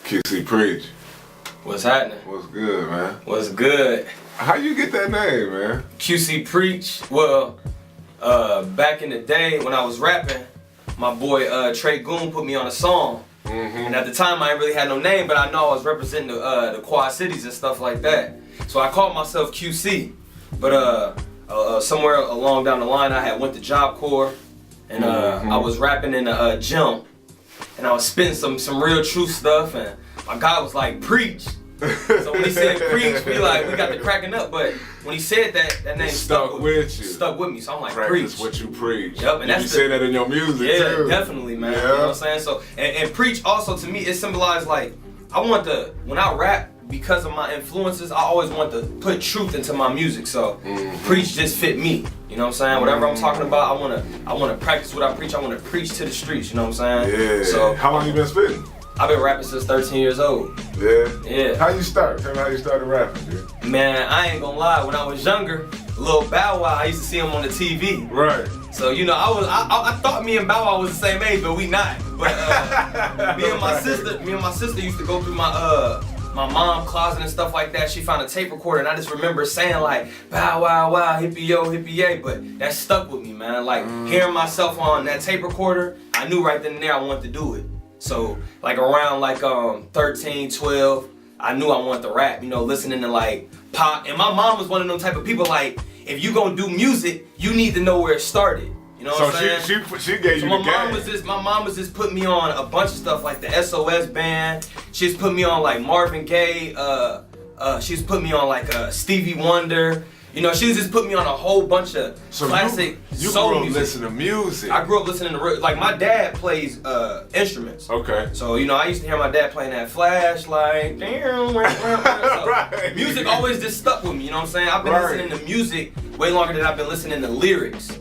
QC Preach. What's happening? What's good, man? What's good? How you get that name, man? QC Preach. Well, back in the day when I was rapping, my boy Trey Goon put me on a song. And at the time I ain't really had no name, but I know I was representing the Quad Cities and stuff like that. So I called myself QC. But somewhere along down the line I had went to Job Corps and I was rapping in a gym and I was spitting some real true stuff and my guy was like, preach. So when he said preach, we got the cracking up. But when he said that name stuck with you. Stuck with me. So I'm like, practice preach. what you preach. Yep, and you say that in your music too. Yeah, definitely, man. Yeah. You know what I'm saying? So and preach also to me it symbolized like when I rap, because of my influences, I always want to put truth into my music. So preach just fit me. You know what I'm saying? Whatever I'm talking about, I wanna practice what I preach. I wanna preach to the streets. You know what I'm saying? Yeah. So how long you been spitting? I've been rapping since 13 years old. Yeah. Yeah. How you start? Tell me how you started rapping, dude. Man, I ain't gonna lie. When I was younger, Lil Bow Wow, I used to see him on the TV. Right. So you know, I thought me and Bow Wow was the same age, but we not. But me and my sister used to go through my mom closet and stuff like that. She found a tape recorder, and I just remember saying like, Bow Wow Wow, hippie yo, hippie yay. But that stuck with me, man. Like hearing myself on that tape recorder, I knew right then and there I wanted to do it. So like around like 13, 12, I knew I wanted to rap, you know, listening to like pop. And my mom was one of them type of people like, if you gonna do music, you need to know where it started. You know what I'm saying? So she gave you my the game. My mom was just putting me on a bunch of stuff like the SOS band. She's put me on like Marvin Gaye. She's put me on like Stevie Wonder. You know, she was just put me on a whole bunch of classic you soul grew up music. listening to music. I grew up listening to like my dad plays instruments. Okay. So you know, I used to hear my dad playing that flashlight. So Right. music always just stuck with me. You know what I'm saying? I've been listening to music way longer than I've been listening to lyrics.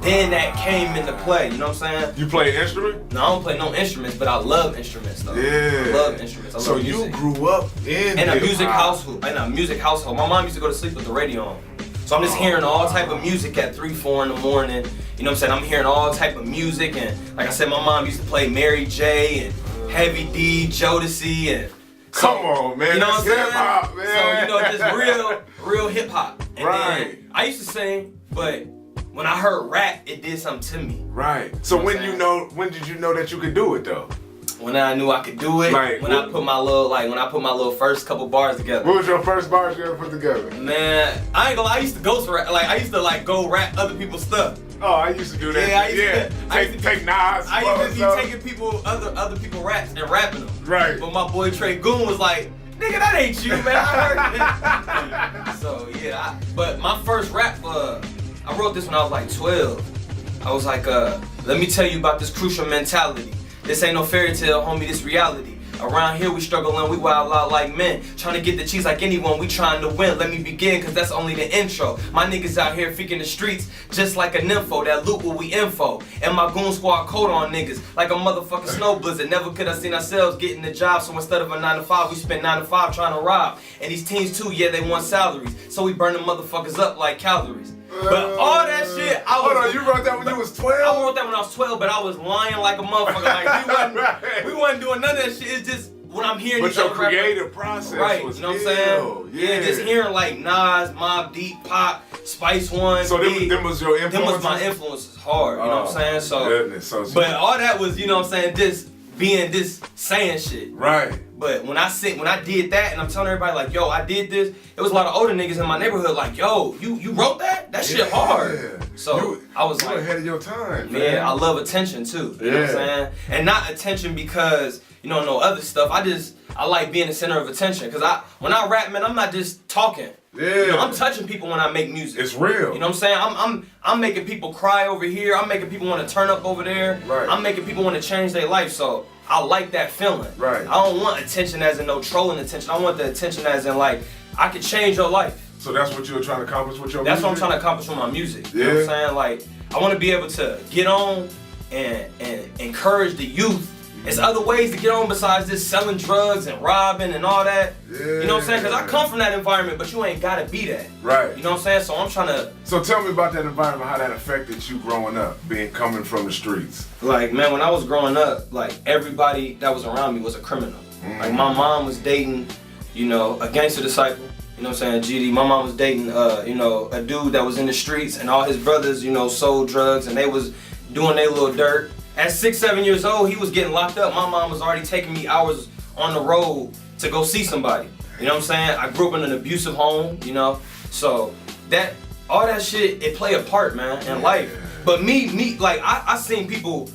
Then that came into play. You know what I'm saying? You play an instrument? No, I don't play no instruments, but I love instruments though. Yeah. I love instruments. I love so music. you grew up in a music household. household. My mom used to go to sleep with the radio on. So I'm just hearing all type of music at 3, 4 in the morning. You know what I'm saying? I'm hearing all type of music, and like I said, my mom used to play Mary J and Heavy D, Jodeci, and Come on, man. you know That's what I'm hip-hop, saying? man. So you know, just real hip hop. And Right. then I used to sing, but when I heard rap, it did something to me. Right. So You know what when did you know that you could do it though? When I knew I could do it, Like, when I put my little first couple bars together. What was your first bars you ever put together? Man, I ain't gonna lie, I used to ghost rap. Like I used to like go rap other people's stuff. Oh, I used to do that. Yeah, I used to Take Nas. I used to be taking people other people raps and rapping them. Right. But my boy Trey Goon was like, nigga, that ain't you, man. I heard it. So yeah, but my first rap, I wrote this when I was like 12. I was like, let me tell you about this crucial mentality. This ain't no fairy tale, homie, this reality. Around here we struggle and we wild out like men. Trying to get the cheese like anyone, we trying to win. Let me begin, cause that's only the intro. My niggas out here freaking the streets just like a nympho. That loot what we info. And my goon squad coat on niggas like a motherfucking snow blizzard. Never could have seen ourselves getting the job. So instead of a 9 to 5, we spent 9 to 5 trying to rob. And these teens too, yeah, they want salaries. So we burn them motherfuckers up like calories. But all that shit, Hold on, you wrote that when you was 12? I wrote that when I was 12, but I was lying like a motherfucker. Like we wasn't doing none of that shit. It's just when I'm hearing But these your other rappers, creative process right? was You know what I'm saying? Yeah, just hearing like Nas, Mobb Deep, Pop, Spice One. So them was your influences? Them was my influences hard. You know what I'm saying? So, goodness. but all that was, you know what I'm saying? Just being this saying shit. Right. But when I did that and I'm telling everybody like, yo, I did this, it was a lot of older niggas in my neighborhood like, yo, you wrote that? That shit hard. So I was like, ahead of your time, man. Yeah, I love attention too. You know what I'm saying? And not attention because, you know, no other stuff. I like being the center of attention. Cause when I rap, man, I'm not just talking. Yeah. You know, I'm touching people when I make music. It's real. You know what I'm saying? I'm making people cry over here. I'm making people want to turn up over there. Right. I'm making people want to change their life. So I like that feeling. Right. I don't want attention as in no trolling attention. I want the attention as in like, I could change your life. So that's what you were trying to accomplish with your music? That's what I'm trying to accomplish with my music. You know what I'm saying? Like, I want to be able to get on and encourage the youth. There's other ways to get on besides just selling drugs and robbing and all that. Yeah. You know what I'm saying? Because I come from that environment, but you ain't got to be that. Right. You know what I'm saying? So I'm trying to... So tell me about that environment, how that affected you growing up, coming from the streets. Like, man, when I was growing up, like, everybody that was around me was a criminal. Like my mom was dating, you know, a gangster disciple. You know what I'm saying? GD. My mom was dating, you know, a dude that was in the streets, and all his brothers, you know, sold drugs, and they was doing their little dirt. At 6, 7 years old, he was getting locked up. My mom was already taking me hours on the road to go see somebody. You know what I'm saying? I grew up in an abusive home, you know? So that, all that shit, it play a part, man, in life. But me, like, I seen people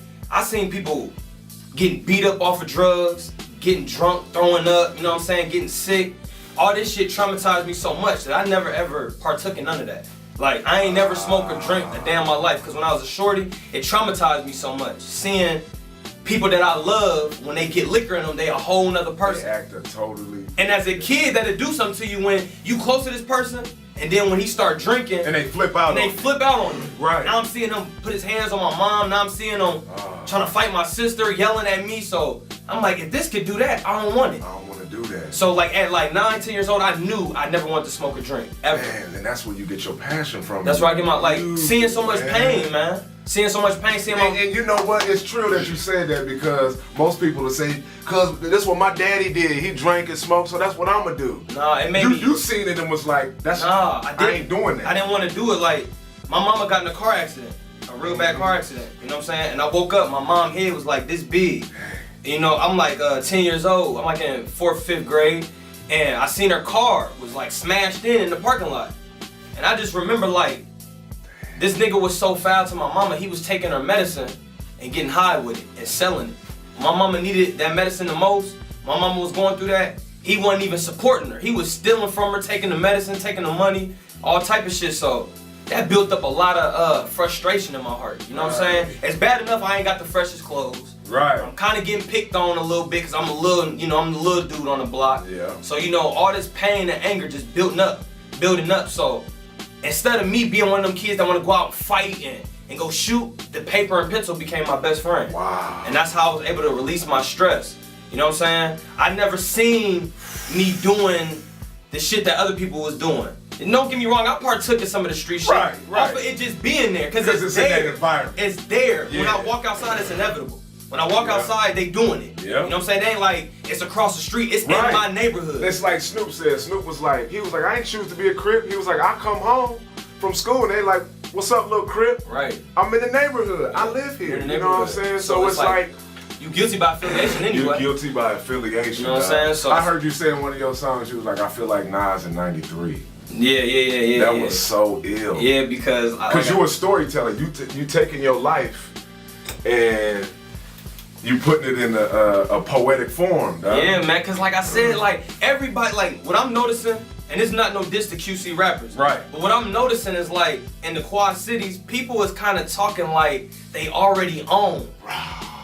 getting beat up off of drugs, getting drunk, throwing up, you know what I'm saying, getting sick. All this shit traumatized me so much that I never ever partook in none of that. Like, I ain't never smoked or drink a day in my life, because when I was a shorty, it traumatized me so much. Seeing people that I love, when they get liquor in them, they a whole nother person. They act totally. And as a kid, that'll do something to you when you close to this person, and then when he start drinking, and they flip out. On you. Right. Now I'm seeing him put his hands on my mom. Now I'm seeing him trying to fight my sister, yelling at me. So I'm like, if this could do that, I don't want it. I don't want to do that. So like at like 9, 10 years old, I knew I never wanted to smoke or drink ever. Man, and that's where you get your passion from. That's where I get my seeing so much pain, man. Seeing so much pain, seeing my. And you know what? It's true that you said that, because most people will say, "Cause this is what my daddy did. He drank and smoked, so that's what I'm gonna do." Nah, it made me. You seen it and was like, "That's I ain't doing that." I didn't want to do it. Like my mama got in a car accident, a real bad car accident. You know what I'm saying? And I woke up, my mom's head was like this big. You know, I'm like 10 years old. I'm like in 4th, 5th grade, and I seen her car was like smashed in the parking lot, and I just remember like. This nigga was so foul to my mama, he was taking her medicine and getting high with it and selling it. My mama needed that medicine the most. My mama was going through that. He wasn't even supporting her. He was stealing from her, taking the medicine, taking the money, all type of shit. So that built up a lot of frustration in my heart. You know what I'm saying? It's bad enough I ain't got the freshest clothes. Right. I'm kind of getting picked on a little bit because I'm the little dude on the block. Yeah. So, you know, all this pain and anger just building up. So instead of me being one of them kids that want to go out and fight and go shoot, the paper and pencil became my best friend. Wow. And that's how I was able to release my stress. You know what I'm saying? I never seen me doing the shit that other people was doing. And don't get me wrong, I partook in some of the street shit. Right. Off of it just being there. Because it's in that there. environment. It's there. Yeah. When I walk outside, it's inevitable. When I walk outside, they doing it. Yeah. You know what I'm saying? They ain't like, it's across the street. It's in my neighborhood. It's like Snoop said. Snoop was like, I ain't choose to be a Crip. He was like, I come home from school and they like, what's up, little Crip? Right. I'm in the neighborhood. I live here. You know what I'm saying? So it's like you guilty by affiliation anyway. You're guilty by affiliation. You know what I'm saying? So I heard you say in one of your songs, you was like, I feel like Nas in '93. Yeah. That was so ill. Yeah, because you're a storyteller. You taking your life and you putting it in a poetic form, dog. Yeah, man, because like I said, like everybody, like what I'm noticing, and it's not no diss to QC rappers. Right. But what I'm noticing is like in the Quad Cities, people is kind of talking like they already own.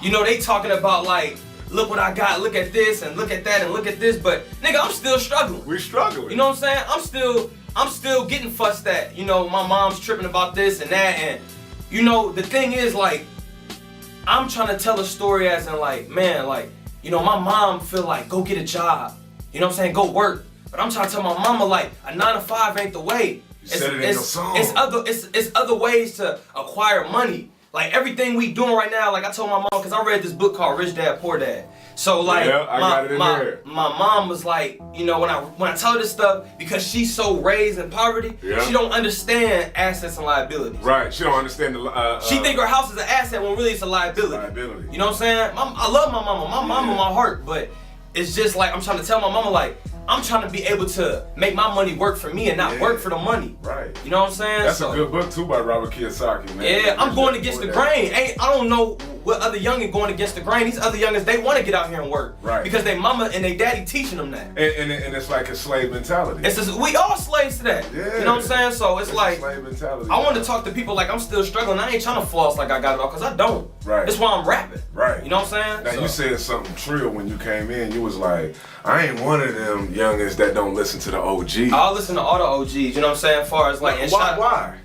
You know, they talking about like, look what I got, look at this and look at that and look at this, but nigga, I'm still struggling. We struggling. You know what I'm saying? I'm still getting fussed at. You know, my mom's tripping about this and that, and you know, the thing is like, I'm trying to tell a story as in like, man, like, you know, my mom feel like, go get a job. You know what I'm saying? Go work. But I'm trying to tell my mama like, a 9 to 5 ain't the way. You said it in your song. It's other ways to acquire money. Like everything we doing right now, like I told my mom, because I read this book called Rich Dad Poor Dad. So like, my mom was like, you know, when I tell her this stuff, because she's so raised in poverty, she don't understand assets and liabilities. Right, she don't understand the. She think her house is an asset when really it's a liability. You know what I'm saying? I love my mama. My mama, my heart, but it's just like I'm trying to tell my mama like, I'm trying to be able to make my money work for me and not work for the money. Right. You know what I'm saying? That's a good book too by Robert Kiyosaki, man. Yeah, I'm going against the grain. I don't know what other youngin going against the grain. These other youngins, they want to get out here and work. Right. Because they mama and they daddy teaching them that. And it's like a slave mentality. It's just, we all slaves to that. Yeah. You know what I'm saying? So it's like, slave mentality. I want to talk to people like I'm still struggling. I ain't trying to floss like I got it all, because I don't. Right. That's why I'm rapping. Right. You know what I'm saying? Now you said something trill when you came in. You was like, I ain't one of them youngins that don't listen to the OG. I'll listen to all the OGs, you know what I'm saying? As far as like, why?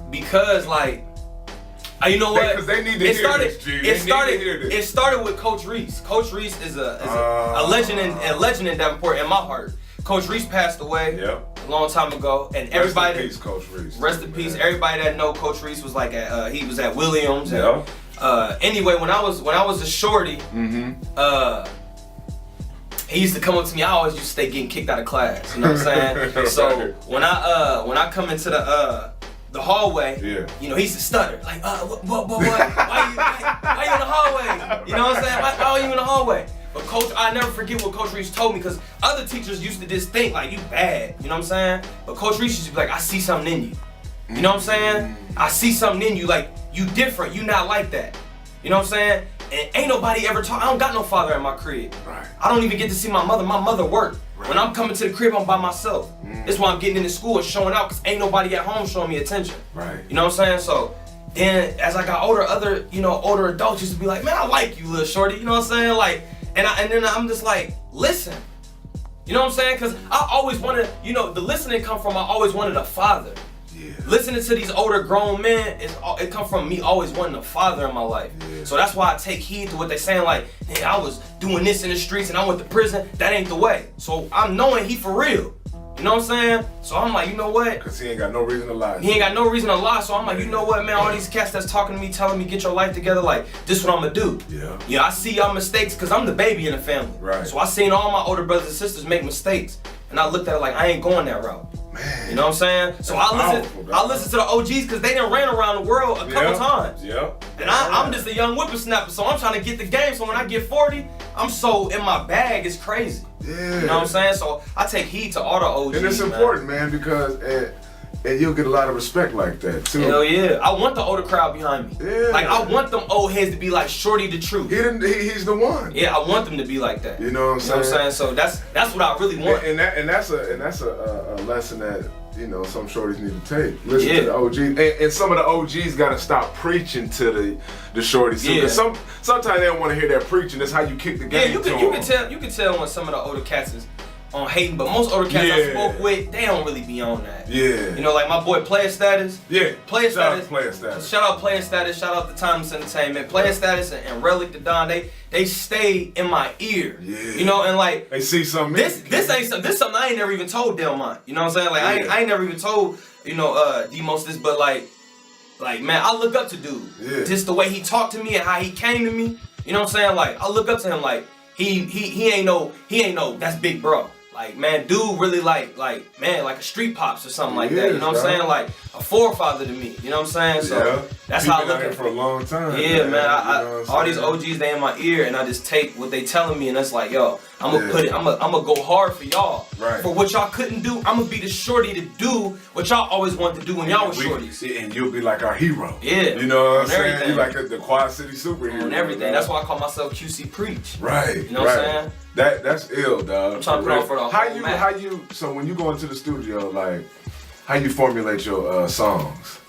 Because like, you know what? Because they need to hear this, G. It started with Coach Reese. Coach Reese is a legend in Davenport in my heart. Coach Reese passed away a long time ago, and everybody. Rest in peace, Coach Reese. Rest in peace. Everybody that know Coach Reese was like he was at Williams. Yeah. And, anyway, when I was a shorty, he used to come up to me. I always used to stay getting kicked out of class. You know what I'm saying? So when I come into the hallway, you know, he used to stutter like, what? Why you in the hallway? You know what I'm saying? Why are you in the hallway? But Coach, I never forget what Coach Reese told me, because other teachers used to just think like, you bad. You know what I'm saying? But Coach Reese used to be like, I see something in you. You know what I'm saying? I see something in you, like, you different, you not like that. You know what I'm saying? And ain't nobody ever I don't got no father at my crib. Right. I don't even get to see my mother. My mother worked. Right. When I'm coming to the crib, I'm by myself. That's why I'm getting into school and showing out, because ain't nobody at home showing me attention. Right. You know what I'm saying? So then as I got older, older adults used to be like, man, I like you, little shorty. You know what I'm saying? Like, and then I'm just like, listen. You know what I'm saying? Because I always wanted, the listening come from, I always wanted a father. Yeah. Listening to these older grown men, it come from me always wanting a father in my life. Yeah. So that's why I take heed to what they saying, like, hey, I was doing this in the streets and I went to prison. That ain't the way. So I'm knowing he for real. You know what I'm saying? So I'm like, you know what? Because he ain't got no reason to lie. He ain't got no reason to lie. So I'm like, you know what, man? All these cats that's talking to me, telling me, get your life together, like, this what I'm gonna do. Yeah. You know, I see y'all mistakes because I'm the baby in the family. Right. So I seen all my older brothers and sisters make mistakes. And I looked at it like, I ain't going that route. Man. You know what I'm saying? So I listen to the OGs because they done ran around the world a couple times. Yep. And I'm just a young whippersnapper, so I'm trying to get the game. So when I get 40, I'm so in my bag, it's crazy. Yeah. You know what I'm saying? So I take heed to all the OGs. And it's important, man, because and you'll get a lot of respect like that too. Hell yeah. I want the older crowd behind me. Yeah. Like, I want them old heads to be like Shorty the Truth. He's the one. Yeah, I want them to be like that. You know what I'm saying? You know what I'm saying? So that's what I really want. And that's a lesson that, some shorties need to take. Listen to the OGs. And some of the OGs gotta stop preaching to the shorties. Yeah. Sometimes they don't want to hear that preaching. That's how you kick the game. Yeah, you can tell when some of the older cats is on hating, but most older cats I spoke with, they don't really be on that. Yeah. You know, like my boy Player Status. Yeah. Player Status. Shout out Player Status. Shout out to Timeless Entertainment. Player Status and Relic the Don. They stay in my ear. Yeah. You know, and like they see something. This something I ain't never even told Delmont. You know what I'm saying? Like I ain't never even told Demos this, but like man, I look up to dude. Yeah. Just the way he talked to me and how he came to me. You know what I'm saying? Like I look up to him like he ain't no that's big bro. Like, man, dude really like a street pops or something like that. You know what I'm saying? Like a forefather to me. You know what I'm saying? So that's how I look at it for a long time. Yeah, man. All these OGs, they in my ear, and I just take what they telling me, and it's like, yo, I'm gonna go hard for y'all. Right. For what y'all couldn't do, I'm gonna be the shorty to do what y'all always wanted to do when y'all was shorties. And you'll be like our hero. Yeah. You know what I'm saying? Everything. You like the Quad City superhero. On everything. That's why I call myself QC Preach. Right. You know what I'm saying? That's ill, dog. I'm trying to put on for the whole so when you go into the studio, like, how you formulate your songs?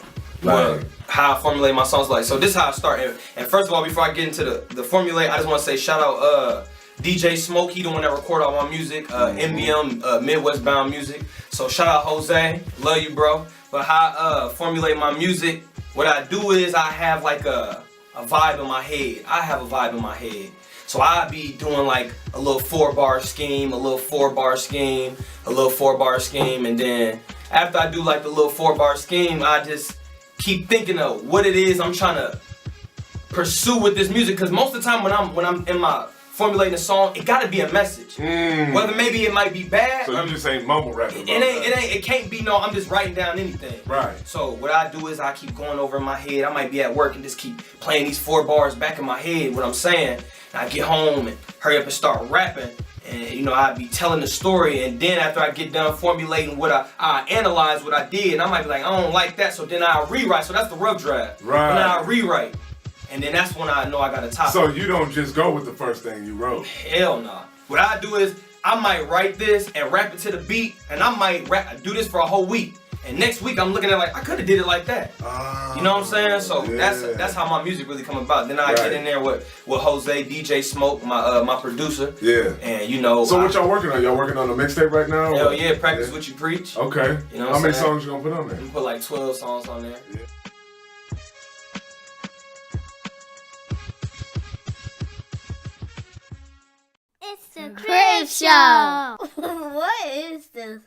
Like, how I formulate my songs, like, so this is how I start. And first of all, before I get into the formulate, I just want to say shout out DJ Smoke. He the one that record all my music. MBM Midwest Bound Music. So shout out Jose, love you, bro. But how I formulate my music, what I do is I have like a vibe in my head. I have a vibe in my head. So I be doing like a little 4-bar scheme, a little 4-bar scheme, a little 4-bar scheme, and then after I do like the little 4-bar scheme, I just keep thinking of what it is I'm trying to pursue with this music. Because most of the time when I'm in my formulating a song, it gotta be a message. Whether maybe it might be bad. So you just ain't mumble rapping. It can't be no. I'm just writing down anything. Right. So what I do is I keep going over in my head. I might be at work and just keep playing these 4 bars back in my head. What I'm saying. I get home and hurry up and start rapping, and I be telling the story, and then after I get done formulating what I analyze what I did, and I might be like, I don't like that, so then I rewrite. So that's the rough draft. Right. And then I rewrite, and then that's when I know I got a topic. So you don't just go with the first thing you wrote. Hell nah. What I do is I might write this and rap it to the beat, and I might do this for a whole week. And next week I'm looking at it like I could have did it like that. You know what I'm saying? So that's how my music really come about. Then I get in there with Jose, DJ Smoke, my producer. Yeah. And So what y'all working on? Y'all working on a mixtape right now? Hell yeah, Practice What You Preach. Okay. You know how many songs you gonna put on there? I'm gonna put like 12 songs on there. Yeah. It's the Crib Show. What is this?